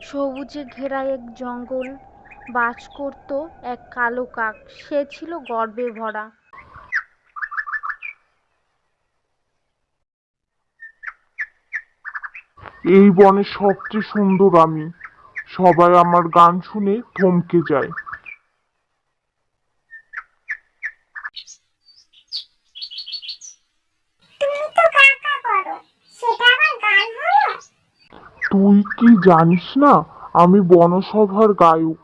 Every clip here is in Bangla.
সবুজে ঘেরা এক জঙ্গল বাস করত এক কালো কাক। সে ছিল গর্বে ভরা। এই বনের সবচেয়ে সুন্দর আমি। সবাই আমার গান শুনে থমকে যায়। তুমি তো কা কা করো, সেটা আবার গান হলো? তুই কি জানিস না আমি বনসভার গায়ক?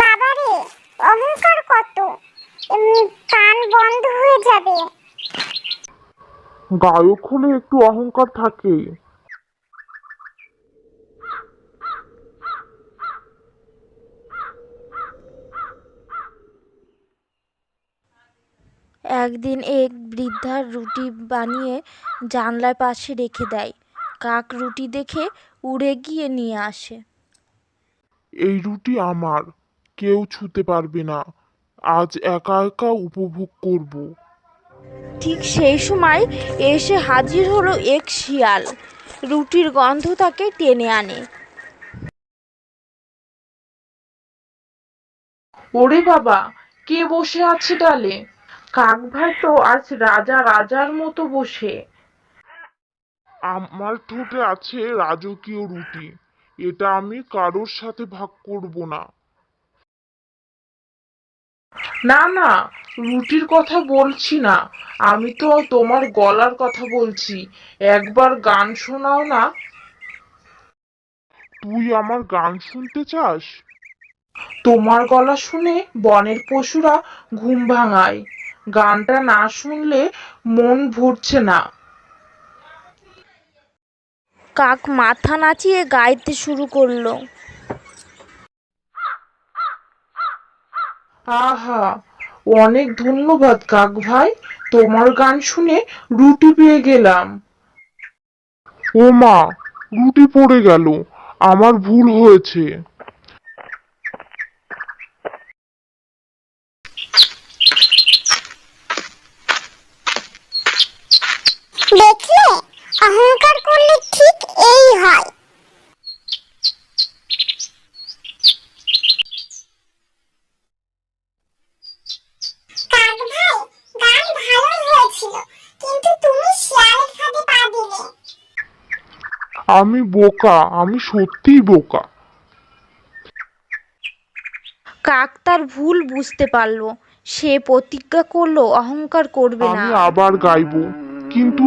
বাবারে, অহংকার কত! কান বন্ধ হয়ে যাবে। গায়ক হলে একটু অহংকার থাকে। একদিন এক বৃদ্ধা রুটি বানিয়ে জানলার পাশে রেখে দেয়। কাক রুটি দেখে উড়ে গিয়ে নিয়ে আসে। এই রুটি আমার, কেউ ছুতে পারবে না। আজ একা একা উপভোগ করব। ঠিক সেই সময় এসে হাজির হলো এক শিয়াল। রুটির গন্ধ তাকে টেনে আনে। ওরে বাবা, কে বসে আছে ডালে? কাক ভাই তো আজ রাজা রাজার মতো বসে। আমার ঠোঁটে আছে রাজকীয় রুটি। এটা আমি কারোর সাথে ভাগ করব না। না না, রুটির কথা বলছি না, আমি তো তোমার গলার কথা বলছি। একবার গান শোনাও না। তুই আমার গান শুনতে চাস? তোমার গলা শুনে বনের পশুরা ঘুম ভাঙায়। গানটা না শুনলে মন ভরছে না। কাক মাথা নাচিয়ে গাইতে শুরু করলো। আহা, অনেক ধন্যবাদ কাক ভাই, তোমার গান শুনে রুটি পেয়ে গেলাম। ও মা, রুটি পড়ে গেল। আমার ভুল হয়েছে। দেখলে, অহংকার করলে ঠিক এই হয়। কাক ভাই, গান ভালোই হয়েছিল, কিন্তু তুমি শিয়ালের ফাঁদে পা দিলে। আমি বোকা, আমি সত্যিই বোকা। কাক তার ভুল বুঝতে পারল। সে প্রতিজ্ঞা করলো অহংকার করবে না। আমি আবার গাইবো, কিন্তু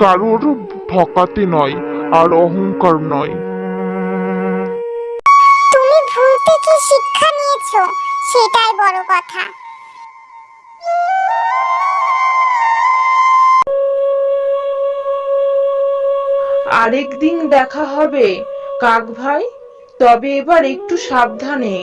কারোর ঠকাতে নয়, আর অহংকার নয়। তুমি ভুল থেকে শিক্ষা নিয়েছো, সেটাই বড় কথা। আরেকদিন দেখা হবে কাক ভাই, তবে এবার একটু সাবধানে।